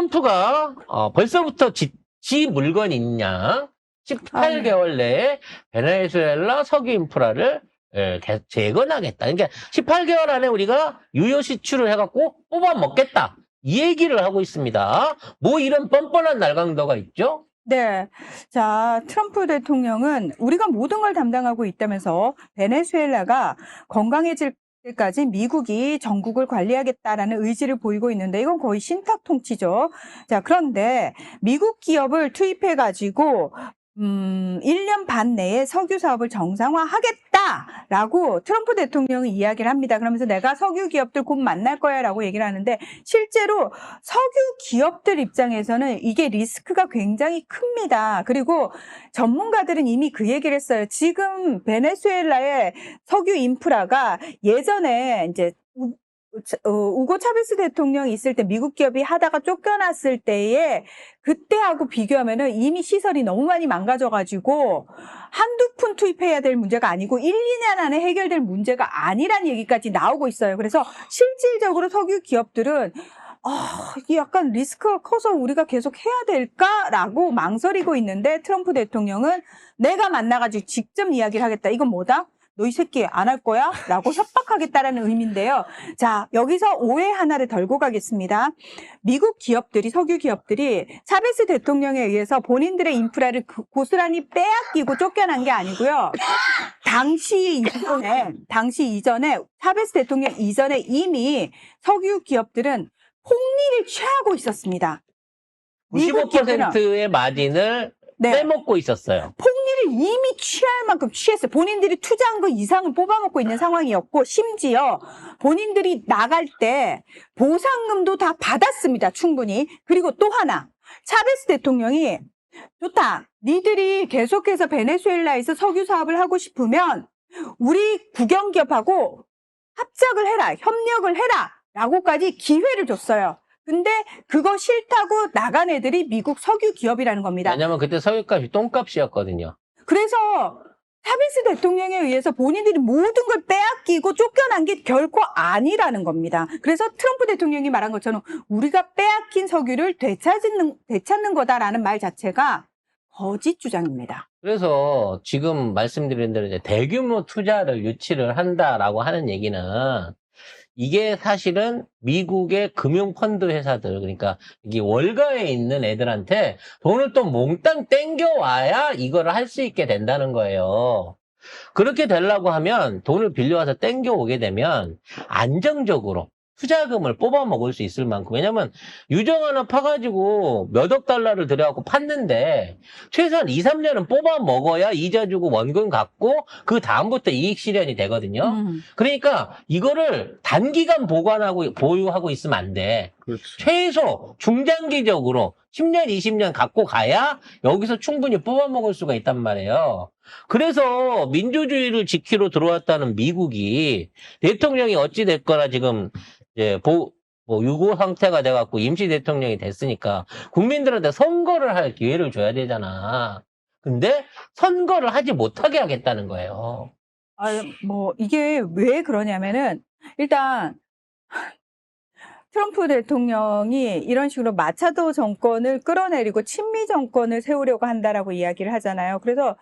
트럼프가 벌써부터 지 물건 있냐? 18개월 내에 베네수엘라 석유 인프라를 재건하겠다. 그러니까 18개월 안에 우리가 유효 시추를 해갖고 뽑아 먹겠다. 이 얘기를 하고 있습니다. 뭐 이런 뻔뻔한 날강도가 있죠? 네. 자, 트럼프 대통령은 우리가 모든 걸 담당하고 있다면서 베네수엘라가 건강해질 때까지 미국이 전국을 관리하겠다라는 의지를 보이고 있는데 이건 거의 신탁 통치죠. 자, 그런데 미국 기업을 투입해가지고 1년 반 내에 석유 사업을 정상화하겠다라고 트럼프 대통령이 이야기를 합니다. 그러면서 내가 석유 기업들 곧 만날 거야 라고 얘기를 하는데 실제로 석유 기업들 입장에서는 이게 리스크가 굉장히 큽니다. 그리고 전문가들은 이미 그 얘기를 했어요. 지금 베네수엘라의 석유 인프라가 예전에 이제 우고 차베스 대통령이 있을 때 미국 기업이 하다가 쫓겨났을 때에 그때하고 비교하면은 이미 시설이 너무 많이 망가져가지고 한두 푼 투입해야 될 문제가 아니고 1, 2년 안에 해결될 문제가 아니란 얘기까지 나오고 있어요. 그래서 실질적으로 석유 기업들은 이게 약간 리스크가 커서 우리가 계속 해야 될까라고 망설이고 있는데 트럼프 대통령은 내가 만나가지고 직접 이야기를 하겠다. 이건 뭐다? 너 이 새끼 안 할 거야? 라고 협박하겠다라는 의미인데요. 자, 여기서 오해 하나를 덜고 가겠습니다. 미국 기업들이, 석유 기업들이 차베스 대통령에 의해서 본인들의 인프라를 고스란히 빼앗기고 쫓겨난 게 아니고요. 당시 이전에, 차베스 대통령 이전에 이미 석유 기업들은 폭리를 취하고 있었습니다. 95%의 마진을 빼먹고 있었어요. 폭리를 이미 취할 만큼 취했어요. 본인들이 투자한 거 이상을 뽑아먹고 있는 상황이었고 심지어 본인들이 나갈 때 보상금도 다 받았습니다. 충분히. 그리고 또 하나 차베스 대통령이 좋다. 니들이 계속해서 베네수엘라에서 석유 사업을 하고 싶으면 우리 국영기업하고 합작을 해라. 협력을 해라. 라고까지 기회를 줬어요. 근데 그거 싫다고 나간 애들이 미국 석유 기업이라는 겁니다. 왜냐면 그때 석유값이 똥값이었거든요. 그래서 차베스 대통령에 의해서 본인들이 모든 걸 빼앗기고 쫓겨난 게 결코 아니라는 겁니다. 그래서 트럼프 대통령이 말한 것처럼 우리가 빼앗긴 석유를 되찾는 거다라는 말 자체가 거짓 주장입니다. 그래서 지금 말씀드린 대로 이제 대규모 투자를 유치를 한다라고 하는 얘기는 이게 사실은 미국의 금융펀드 회사들, 그러니까 이게 월가에 있는 애들한테 돈을 또 몽땅 땡겨와야 이거를 할 수 있게 된다는 거예요. 그렇게 되려고 하면 돈을 빌려와서 땡겨오게 되면 안정적으로 투자금을 뽑아 먹을 수 있을 만큼. 왜냐면 유정 하나 파가지고 몇 억 달러를 들여갖고 팠는데 최소한 2, 3년은 뽑아 먹어야 이자 주고 원금 갚고 그 다음부터 이익 실현이 되거든요. 그러니까 이거를 단기간 보유하고 있으면 안 돼. 그렇죠. 최소 중장기적으로 10년, 20년 갖고 가야 여기서 충분히 뽑아 먹을 수가 있단 말이에요. 그래서 민주주의를 지키러 들어왔다는 미국이 대통령이 어찌 됐거나 지금 이제 유고 상태가 돼갖고 임시 대통령이 됐으니까 국민들한테 선거를 할 기회를 줘야 되잖아. 근데 선거를 하지 못하게 하겠다는 거예요. 이게 왜 그러냐면은 일단 트럼프 대통령이 이런 식으로 마차도 정권을 끌어내리고 친미 정권을 세우려고 한다라고 이야기를 하잖아요. 그래서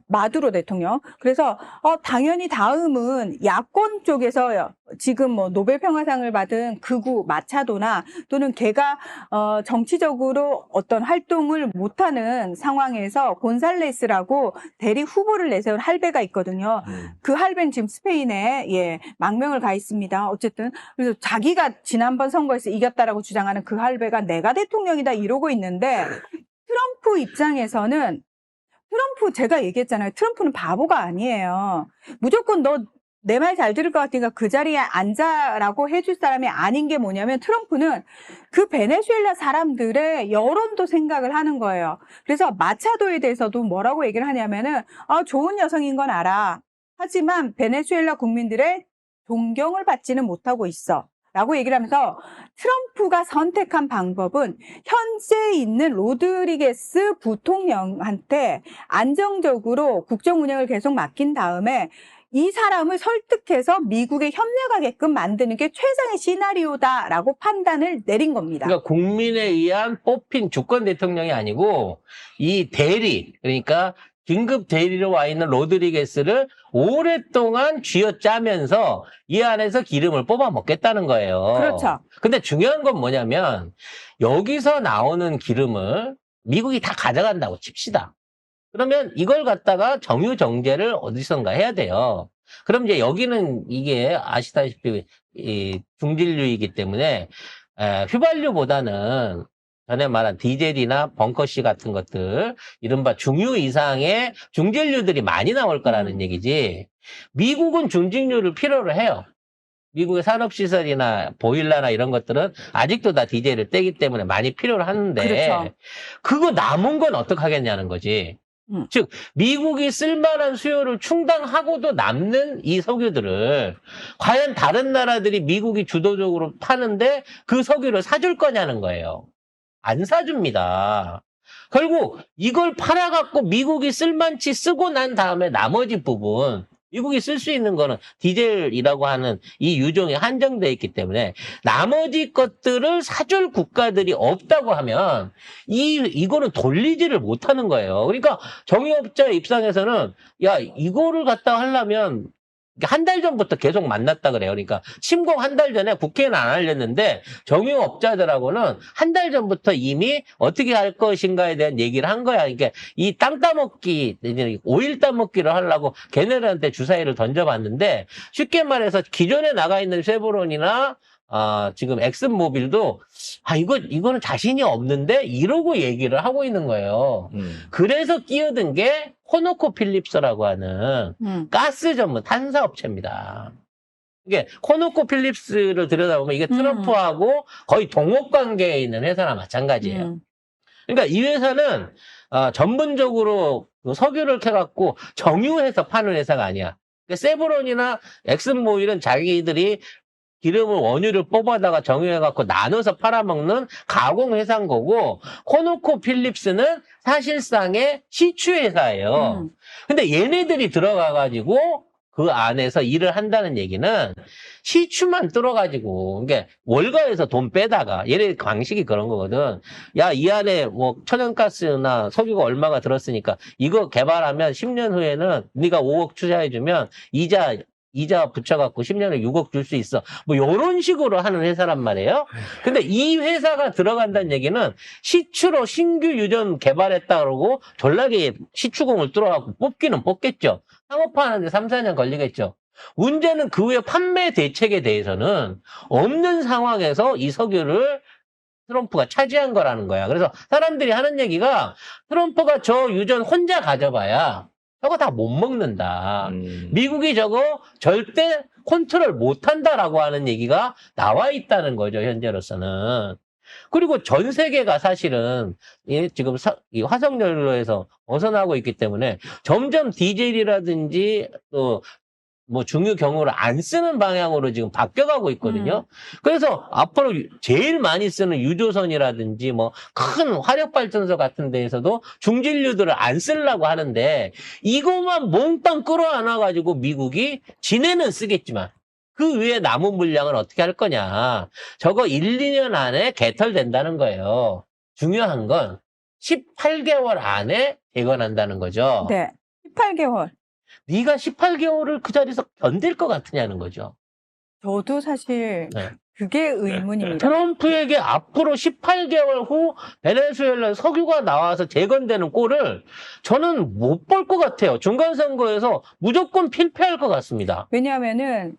마두로 대통령. 그래서 당연히 다음은 야권 쪽에서 지금 노벨 평화상을 받은 극우 마차도나 또는 걔가 정치적으로 어떤 활동을 못하는 상황에서 곤살레스라고 대리 후보를 내세운 할배가 있거든요. 그 할배는 지금 스페인에 망명을 가 있습니다. 어쨌든 그래서 자기가 지난번 선거에서 이겼다라고 주장하는 그 할배가 내가 대통령이다 이러고 있는데 트럼프 입장에서는 제가 얘기했잖아요. 트럼프는 바보가 아니에요. 무조건 너 내 말 잘 들을 것 같으니까 그 자리에 앉아라고 해줄 사람이 아닌 게 뭐냐면 트럼프는 그 베네수엘라 사람들의 여론도 생각을 하는 거예요. 그래서 마차도에 대해서도 뭐라고 얘기를 하냐면은 좋은 여성인 건 알아. 하지만 베네수엘라 국민들의 존경을 받지는 못하고 있어. 라고 얘기를 하면서 트럼프가 선택한 방법은 현재 있는 로드리게스 부통령한테 안정적으로 국정 운영을 계속 맡긴 다음에 이 사람을 설득해서 미국에 협력하게끔 만드는 게 최상의 시나리오다라고 판단을 내린 겁니다. 그러니까 국민에 의한 뽑힌 주권 대통령이 아니고 이 대리, 그러니까 긴급 대리로 와 있는 로드리게스를 오랫동안 쥐어짜면서 이 안에서 기름을 뽑아 먹겠다는 거예요. 그렇죠. 근데 중요한 건 뭐냐면 여기서 나오는 기름을 미국이 다 가져간다고 칩시다. 그러면 이걸 갖다가 정유정제를 어디선가 해야 돼요. 그럼 이제 여기는 이게 아시다시피 이 중진류이기 때문에 휘발유보다는 전에 말한 디젤이나 벙커씨 같은 것들, 이른바 중유 이상의 중진류들이 많이 나올 거라는 얘기지. 미국은 중진류를 필요로 해요. 미국의 산업시설이나 보일러나 이런 것들은 아직도 다 디젤을 떼기 때문에 많이 필요로 하는데, 그렇죠. 그거 남은 건 어떡하겠냐는 거지. 즉 미국이 쓸만한 수요를 충당하고도 남는 이 석유들을 과연 다른 나라들이 미국이 주도적으로 파는데 그 석유를 사줄 거냐는 거예요. 안 사줍니다. 결국 이걸 팔아갖고 미국이 쓸만치 쓰고 난 다음에 나머지 부분, 미국이 쓸 수 있는 거는 디젤이라고 하는 이 유종이 한정되어 있기 때문에 나머지 것들을 사줄 국가들이 없다고 하면 이거는 돌리지를 못하는 거예요. 그러니까 정유업자 입장에서는 야, 이거를 갖다 하려면 한 달 전부터 계속 만났다 그래요. 그러니까 침공 한 달 전에 국회에는 안 알렸는데 정유업자들하고는 한 달 전부터 이미 어떻게 할 것인가에 대한 얘기를 한 거야. 그러니까 이 땅 따먹기, 오일 따먹기를 하려고 걔네들한테 주사위를 던져봤는데 쉽게 말해서 기존에 나가 있는 쉐보론이나 지금 엑슨모빌도 이거는 자신이 없는데 이러고 얘기를 하고 있는 거예요. 그래서 끼어든 게 코노코 필립스라고 하는 가스 전문 탄사업체입니다. 이게 코노코 필립스를 들여다보면 이게 트럼프하고 거의 동업 관계에 있는 회사나 마찬가지예요. 그러니까 이 회사는 전문적으로 석유를 캐갖고 정유해서 파는 회사가 아니야. 그러니까 세브론이나 엑슨모빌은 자기들이 기름을 원유를 뽑아다가 정유해갖고 나눠서 팔아먹는 가공회사인 거고, 코노코 필립스는 사실상의 시추회사예요. 근데 얘네들이 들어가가지고 그 안에서 일을 한다는 얘기는 시추만 뚫어가지고, 그러니까 월가에서 돈 빼다가, 얘네 방식이 그런 거거든. 야, 이 안에 뭐 천연가스나 석유가 얼마가 들었으니까 이거 개발하면 10년 후에는 네가 5억 투자해주면 이자 붙여갖고 10년에 6억 줄 수 있어. 뭐, 요런 식으로 하는 회사란 말이에요. 근데 이 회사가 들어간다는 얘기는 시추로 신규 유전 개발했다 그러고 졸라게 시추공을 뚫어갖고 뽑기는 뽑겠죠. 상업화하는데 3, 4년 걸리겠죠. 문제는 그 후에 판매 대책에 대해서는 없는 상황에서 이 석유를 트럼프가 차지한 거라는 거야. 그래서 사람들이 하는 얘기가 트럼프가 저 유전 혼자 가져봐야 저거 다 못 먹는다. 미국이 저거 절대 컨트롤 못한다라고 하는 얘기가 나와 있다는 거죠, 현재로서는. 그리고 전 세계가 사실은 지금 이 화석연료에서 벗어나고 있기 때문에 점점 디젤이라든지 또 뭐 중유 경우를 안 쓰는 방향으로 지금 바뀌어가고 있거든요. 그래서 앞으로 제일 많이 쓰는 유조선이라든지 뭐 큰 화력발전소 같은 데에서도 중진류들을 안 쓰려고 하는데 이것만 몽땅 끌어안아가지고 미국이 지네는 쓰겠지만 그 위에 남은 물량을 어떻게 할 거냐. 저거 1, 2년 안에 개털된다는 거예요. 중요한 건 18개월 안에 개건한다는 거죠. 네. 18개월. 네가 18개월을 그 자리에서 견딜 것 같으냐는 거죠. 저도 사실 네. 그게 의문입니다. 트럼프에게 앞으로 18개월 후 베네수엘라 석유가 나와서 재건되는 꼴을 저는 못 볼 것 같아요. 중간선거에서 무조건 필패할 것 같습니다. 왜냐하면은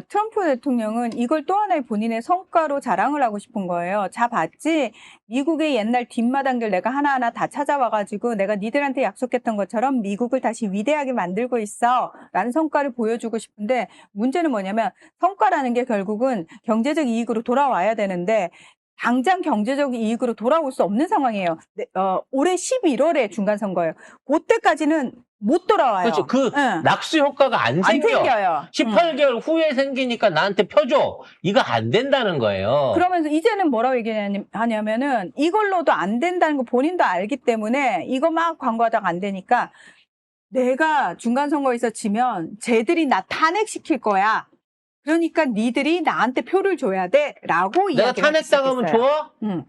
트럼프 대통령은 이걸 또 하나의 본인의 성과로 자랑을 하고 싶은 거예요. 자, 봤지? 미국의 옛날 뒷마당들 내가 하나하나 다 찾아와가지고 내가 니들한테 약속했던 것처럼 미국을 다시 위대하게 만들고 있어. 라는 성과를 보여주고 싶은데 문제는 뭐냐면 성과라는 게 결국은 경제적 이익으로 돌아와야 되는데 당장 경제적 이익으로 돌아올 수 없는 상황이에요. 올해 11월에 중간선거예요. 그때까지는 못 돌아와요. 그렇죠. 그 낙수 효과가 안 생겨요. 18개월 후에 생기니까 나한테 펴줘. 이거 안 된다는 거예요. 그러면서 이제는 뭐라고 얘기하냐면은 이걸로도 안 된다는 거 본인도 알기 때문에 이거 막 광고하다가 안 되니까 내가 중간선거에서 지면 쟤들이 나 탄핵시킬 거야. 그러니까 니들이 나한테 표를 줘야 돼. 라고 내가 이야기를 탄핵당하면 시작했어요. 좋아? 응.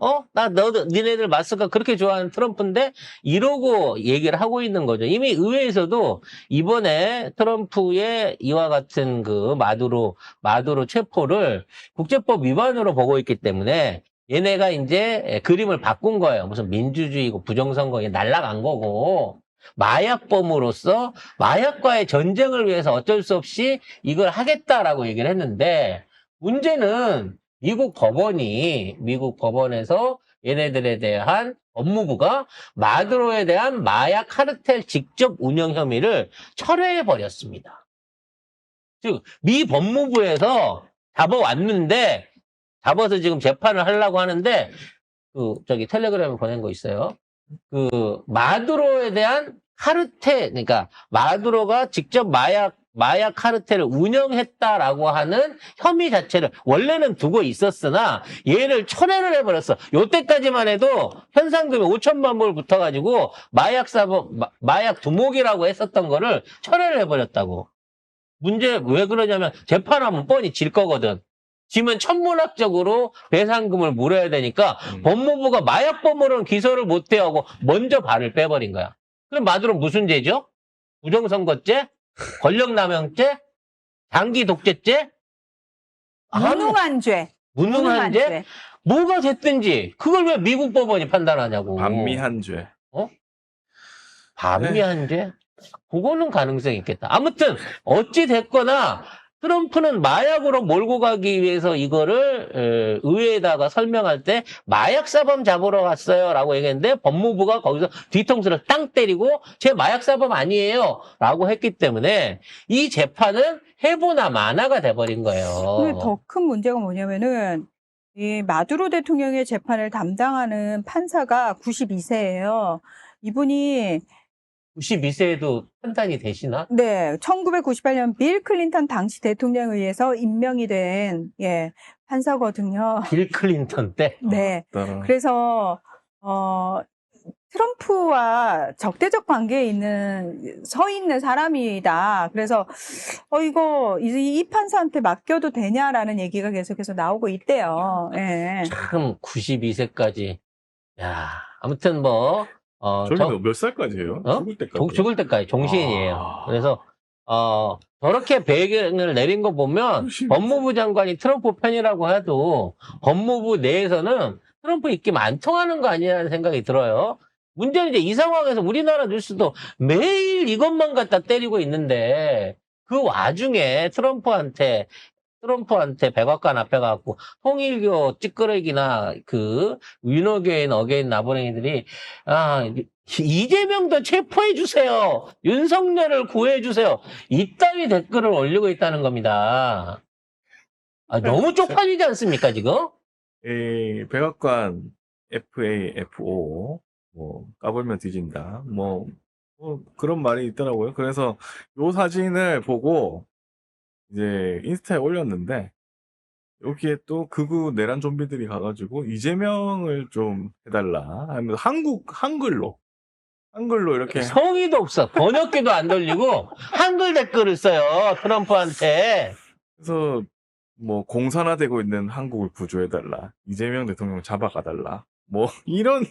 니네들 맞서가 그렇게 좋아하는 트럼프인데 이러고 얘기를 하고 있는 거죠. 이미 의회에서도 이번에 트럼프의 이와 같은 그 마두로 체포를 국제법 위반으로 보고 있기 때문에 얘네가 이제 그림을 바꾼 거예요. 무슨 민주주의고 부정선거에 날아간 거고 마약범으로서 마약과의 전쟁을 위해서 어쩔 수 없이 이걸 하겠다라고 얘기를 했는데 문제는 미국 법원에서 얘네들에 대한 법무부가 마두로에 대한 마약 카르텔 직접 운영 혐의를 철회해 버렸습니다. 즉 미 법무부에서 잡아서 지금 재판을 하려고 하는데 텔레그램에 보낸 거 있어요. 마두로에 대한 그러니까 마두로가 직접 마약 카르텔을 운영했다라고 하는 혐의 자체를 원래는 두고 있었으나 얘를 철회를 해버렸어. 요때까지만 해도 현상금이 5천만 불 붙어가지고 마약 두목이라고 했었던 거를 철회를 해버렸다고. 문제 왜 그러냐면 재판하면 뻔히 질 거거든. 지면 천문학적으로 배상금을 물어야 되니까 법무부가 마약범으로는 기소를 못해 하고 먼저 발을 빼버린 거야. 그럼 마두로는 무슨 죄죠? 부정선거죄? 권력남용죄? 장기 독재죄? 무능한 죄. 무능한 죄? 뭐가 됐든지 그걸 왜 미국 법원이 판단하냐고. 반미한 죄. 반미한 죄? 그거는 가능성이 있겠다. 아무튼 어찌 됐거나 트럼프는 마약으로 몰고 가기 위해서 이거를 의회에다가 설명할 때 마약사범 잡으러 갔어요 라고 얘기했는데 법무부가 거기서 뒤통수를 땅 때리고 제 마약사범 아니에요 라고 했기 때문에 이 재판은 해보나 마나가 돼버린 거예요. 근데 더 큰 문제가 뭐냐면은 이 마두로 대통령의 재판을 담당하는 판사가 92세예요. 이분이 92세에도 판단이 되시나? 네, 1998년 빌 클린턴 당시 대통령에 의해서 임명이 된 판사거든요. 빌 클린턴 때? 네. 그래서 트럼프와 적대적 관계에 서 있는 사람이다. 그래서 이거 이 판사한테 맡겨도 되냐라는 얘기가 계속해서 나오고 있대요. 예. 참 92세까지. 야, 아무튼 저기 몇 살까지예요? 죽을 때까지. 죽을 때까지 종신이에요. 아. 그래서 저렇게 배경을 내린 거 보면 법무부 장관이 트럼프 편이라고 해도 법무부 내에서는 트럼프 입김 안 통하는 거 아니냐는 생각이 들어요. 문제는 이제 이 상황에서 우리나라 뉴스도 매일 이것만 갖다 때리고 있는데 그 와중에 트럼프한테 백악관 앞에 가고 통일교 찌끄레기나 윤호교인 어게인 나부랭이들이 이재명도 체포해 주세요. 윤석열을 구해 주세요. 이따위 댓글을 올리고 있다는 겁니다. 너무 쪽팔리지 않습니까 지금? 백악관 FAFO 까불면 뒤진다. 그런 말이 있더라고요. 그래서 요 사진을 보고 이제 인스타에 올렸는데 여기에 또 극우 내란 좀비들이 가가지고 이재명을 좀 해달라 하면서 한글로 이렇게 성의도 없어. 번역기도 안 돌리고 한글 댓글을 써요. 트럼프한테. 그래서 공산화되고 있는 한국을 구조해달라. 이재명 대통령 잡아가달라. 이런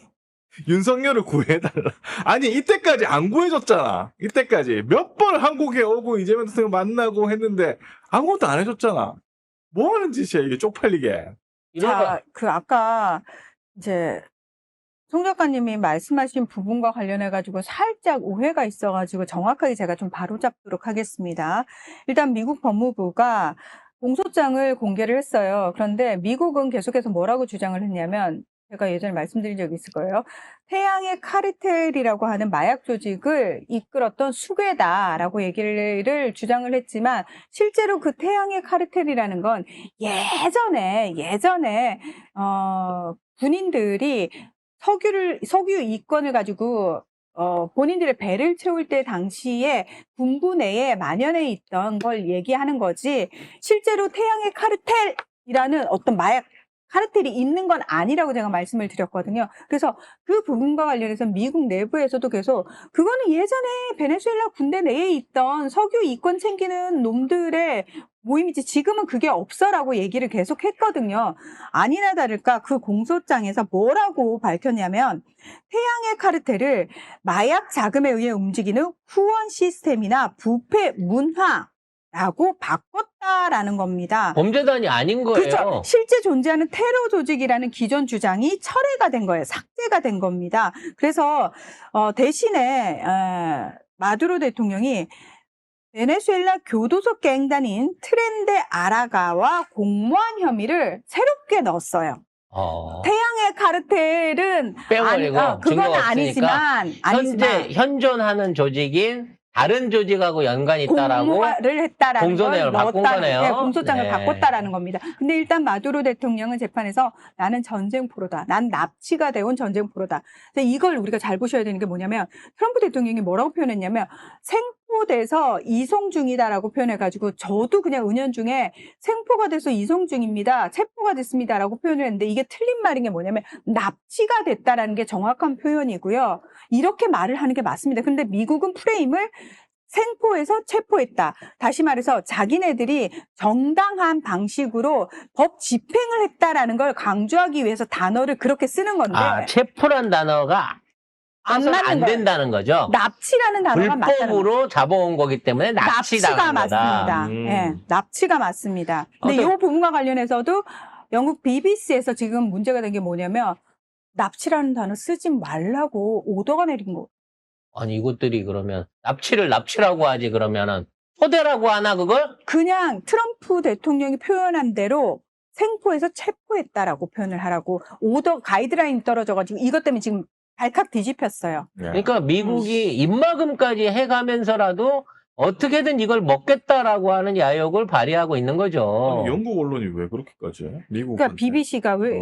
윤석열을 구해달라. 아니 이때까지 안 구해줬잖아. 이때까지 몇 번 한국에 오고 이재명 대통령 만나고 했는데 아무것도 안 해줬잖아. 뭐 하는 짓이야 이게 쪽팔리게. 자, 아까 이제 송 작가님이 말씀하신 부분과 관련해가지고 살짝 오해가 있어가지고 정확하게 제가 좀 바로잡도록 하겠습니다. 일단 미국 법무부가 공소장을 공개를 했어요. 그런데 미국은 계속해서 뭐라고 주장을 했냐면 제가 예전에 말씀드린 적이 있을 거예요. 태양의 카르텔이라고 하는 마약 조직을 이끌었던 수괴다라고 얘기를 주장을 했지만 실제로 그 태양의 카르텔이라는 건 예전에 군인들이 석유 이권을 가지고 본인들의 배를 채울 때 당시에 군부 내에 만연해 있던 걸 얘기하는 거지 실제로 태양의 카르텔이라는 어떤 마약 카르텔이 있는 건 아니라고 제가 말씀을 드렸거든요. 그래서 그 부분과 관련해서 미국 내부에서도 계속 그거는 예전에 베네수엘라 군대 내에 있던 석유 이권 챙기는 놈들의 모임이지 지금은 그게 없어라고 얘기를 계속 했거든요. 아니나 다를까 그 공소장에서 뭐라고 밝혔냐면 태양의 카르텔을 마약 자금에 의해 움직이는 후원 시스템이나 부패 문화라고 바꿨다라는 겁니다. 범죄단이 아닌 거예요. 그렇죠. 실제 존재하는 테러 조직이라는 기존 주장이 철회가 된 거예요. 삭제가 된 겁니다. 그래서 대신에 마두로 대통령이 베네수엘라 교도소 갱단인 트렌데 아라가와 공모한 혐의를 새롭게 넣었어요. 태양의 카르텔은 빼버리고 그건 증거가 아니지만 현재 현존하는 조직인 다른 조직하고 연관이 있다라고 공모를 했다라는 공소장을 걸 바꾼 넣었다는, 거네요. 네, 공소장을 네. 바꿨다라는 겁니다. 근데 일단 마두로 대통령은 재판에서 나는 전쟁포로다. 난 납치가 되온 전쟁포로다. 근데 이걸 우리가 잘 보셔야 되는 게 뭐냐면 트럼프 대통령이 뭐라고 표현했냐면 생포돼서 이송 중이다라고 표현해가지고 저도 그냥 은연중에 생포가 돼서 이송 중입니다. 체포가 됐습니다라고 표현을 했는데 이게 틀린 말인 게 뭐냐면 납치가 됐다라는 게 정확한 표현이고요. 이렇게 말을 하는 게 맞습니다. 근데 미국은 프레임을 생포해서 체포했다. 다시 말해서 자기네들이 정당한 방식으로 법 집행을 했다라는 걸 강조하기 위해서 단어를 그렇게 쓰는 건데 체포란 단어가 안 안 맞는 거예요. 된다는 거죠. 납치라는 단어가 맞다는 거예요. 불법으로 잡아온 거기 때문에 납치당한 거다. 맞습니다. 예, 납치가 맞습니다. 근데 어떤- 이 부분과 관련해서도 영국 BBC에서 지금 문제가 된 게 뭐냐면 납치라는 단어 쓰지 말라고 오더가 내린 거. 아니 이것들이 그러면 납치라고 하지 그러면은 토대라고 하나 그걸? 그냥 트럼프 대통령이 표현한 대로 생포해서 체포했다라고 표현을 하라고 오더 가이드라인 떨어져가지고 이것 때문에 지금 발칵 뒤집혔어요. 그러니까 미국이 입막음까지 해가면서라도 어떻게든 이걸 먹겠다라고 하는 야욕을 발휘하고 있는 거죠. 아니, 영국 언론이 왜 그렇게까지 해? 미국 그러니까 BBC가 왜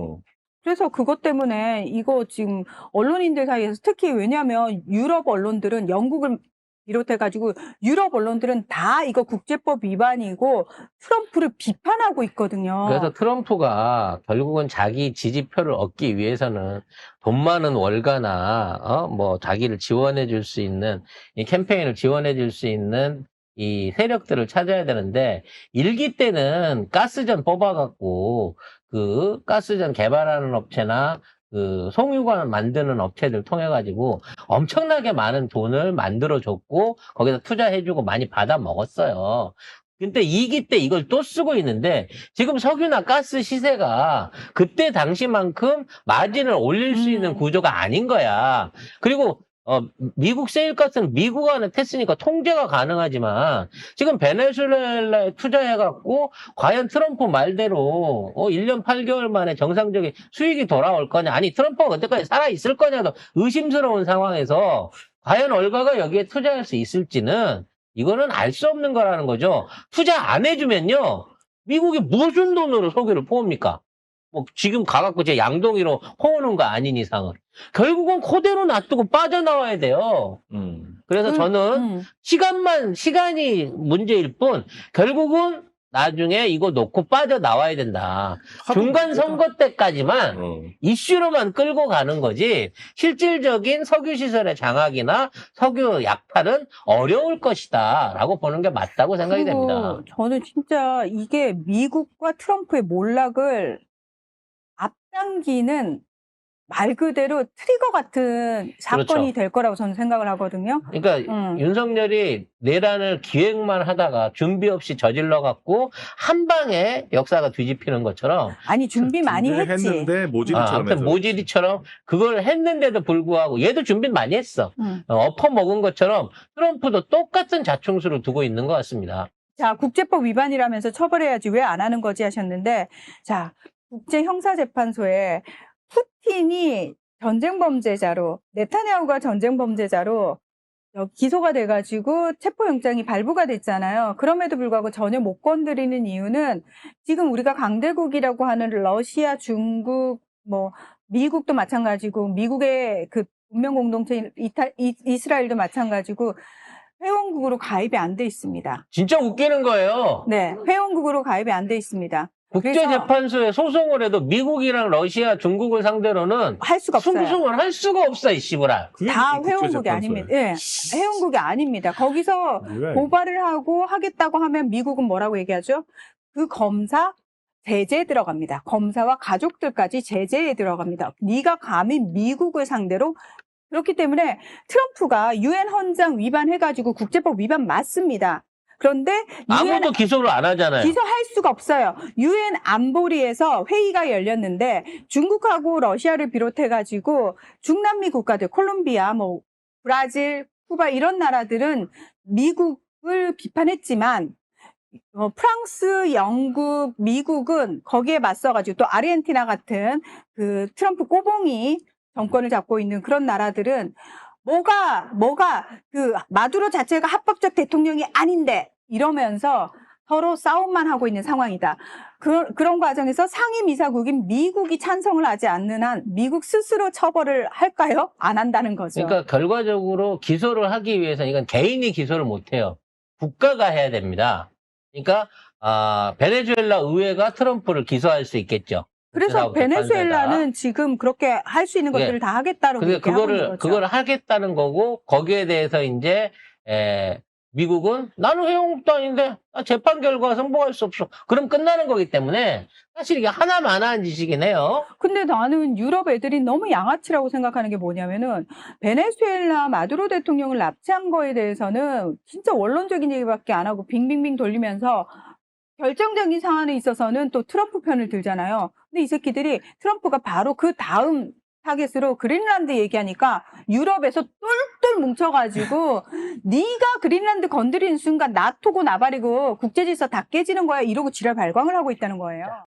그래서 그것 때문에 이거 지금 언론인들 사이에서 특히 왜냐하면 유럽 언론들은 영국을 비롯해가지고 유럽 언론들은 다 이거 국제법 위반이고 트럼프를 비판하고 있거든요. 그래서 트럼프가 결국은 자기 지지표를 얻기 위해서는 돈 많은 월가나 뭐 자기를 지원해 줄 수 있는 이 캠페인을 지원해 줄 수 있는 이 세력들을 찾아야 되는데 1기 때는 가스전 뽑아갖고 그 가스전 개발하는 업체나 그 송유관 만드는 업체들 통해 가지고 엄청나게 많은 돈을 만들어 줬고 거기다 투자해 주고 많이 받아 먹었어요. 근데 2기 때 이걸 또 쓰고 있는데 지금 석유나 가스 시세가 그때 당시만큼 마진을 올릴 수 있는 구조가 아닌 거야. 그리고 미국 세일가스는 미국 안에 tes으니까 통제가 가능하지만 지금 베네수엘라에 투자해갖고 과연 트럼프 말대로 1년 8개월 만에 정상적인 수익이 돌아올 거냐 아니 트럼프가 그때까지 살아있을 거냐도 의심스러운 상황에서 과연 얼가가 여기에 투자할 수 있을지는 이거는 알 수 없는 거라는 거죠. 투자 안 해주면요 미국이 무슨 돈으로 석유를 퍼옵니까? 뭐 지금 가갖고 제 양동이로 퍼오는 거 아닌 이상은 결국은 그대로 놔두고 빠져나와야 돼요. 그래서 저는 시간이 문제일 뿐 결국은 나중에 이거 놓고 빠져나와야 된다. 중간 선거 때까지만 이슈로만 끌고 가는 거지 실질적인 석유 시설의 장악이나 석유 약탈은 어려울 것이다 라고 보는 게 맞다고 생각이 됩니다. 저는 진짜 이게 미국과 트럼프의 몰락을 앞당기는 말 그대로 트리거 같은 사건이 그렇죠. 될 거라고 저는 생각을 하거든요. 그러니까 윤석열이 내란을 기획만 하다가 준비 없이 저질러 갖고 한 방에 역사가 뒤집히는 것처럼 아니 준비 많이 했지. 했는데 모질이처럼 아무튼 모질이처럼 그걸 했는데도 불구하고 얘도 준비 많이 했어. 엎어 먹은 것처럼 트럼프도 똑같은 자충수를 두고 있는 것 같습니다. 자, 국제법 위반이라면서 처벌해야지 왜 안 하는 거지 하셨는데 자, 국제형사재판소에 푸틴이 전쟁범죄자로 네타냐후가 전쟁범죄자로 기소가 돼가지고 체포영장이 발부가 됐잖아요. 그럼에도 불구하고 전혀 못 건드리는 이유는 지금 우리가 강대국이라고 하는 러시아, 중국, 뭐 미국도 마찬가지고 미국의 그 문명공동체 이스라엘도 마찬가지고 회원국으로 가입이 안 돼 있습니다. 진짜 웃기는 거예요. 네, 회원국으로 가입이 안 돼 있습니다. 국제재판소에 소송을 해도 미국이랑 러시아, 중국을 상대로는 할 수가 없어요. 승소를 할 수가 없어, 이 씨부라. 그게 다 무슨 회원국이 국제재판소야. 아닙니다. 예, 회원국이 아닙니다. 거기서 뭐야, 이거. 고발을 하고 하겠다고 하면 미국은 뭐라고 얘기하죠? 그 검사 제재에 들어갑니다. 검사와 가족들까지 제재에 들어갑니다. 네가 감히 미국을 상대로. 그렇기 때문에 트럼프가 유엔 헌장 위반해가지고 국제법 위반 맞습니다. 그런데 유엔 아무도 기소를 안 하잖아요. 기소할 수가 없어요. 유엔 안보리에서 회의가 열렸는데 중국하고 러시아를 비롯해가지고 중남미 국가들, 콜롬비아, 뭐 브라질, 쿠바 이런 나라들은 미국을 비판했지만 프랑스, 영국, 미국은 거기에 맞서가지고 또 아르헨티나 같은 그 트럼프 꼬봉이 정권을 잡고 있는 그런 나라들은 뭐가 그 마두로 자체가 합법적 대통령이 아닌데 이러면서 서로 싸움만 하고 있는 상황이다. 그런 과정에서 상임이사국인 미국이 찬성을 하지 않는 한 미국 스스로 처벌을 할까요? 안 한다는 거죠. 그러니까 결과적으로 기소를 하기 위해서 이건 개인이 기소를 못 해요. 국가가 해야 됩니다. 그러니까 베네수엘라 의회가 트럼프를 기소할 수 있겠죠. 그래서 베네수엘라는 지금 그렇게 할 수 있는 것들을 다 하겠다고 그러니까 얘기하고 있는 거죠. 그걸 하겠다는 거고 거기에 대해서 이제 미국은 나는 회원국도 아닌데 재판 결과 승복할 수 없어. 그럼 끝나는 거기 때문에 사실 이게 하나만한 짓이긴 해요. 근데 나는 유럽 애들이 너무 양아치라고 생각하는 게 뭐냐면은 베네수엘라 마두로 대통령을 납치한 거에 대해서는 진짜 원론적인 얘기밖에 안 하고 빙빙빙 돌리면서 결정적인 사안에 있어서는 또 트럼프 편을 들잖아요. 근데 이 새끼들이 트럼프가 바로 그 다음 타겟으로 그린란드 얘기하니까 유럽에서 똘똘 뭉쳐가지고 네가 그린란드 건드리는 순간 나토고 나발이고 국제질서 다 깨지는 거야 이러고 지랄 발광을 하고 있다는 거예요.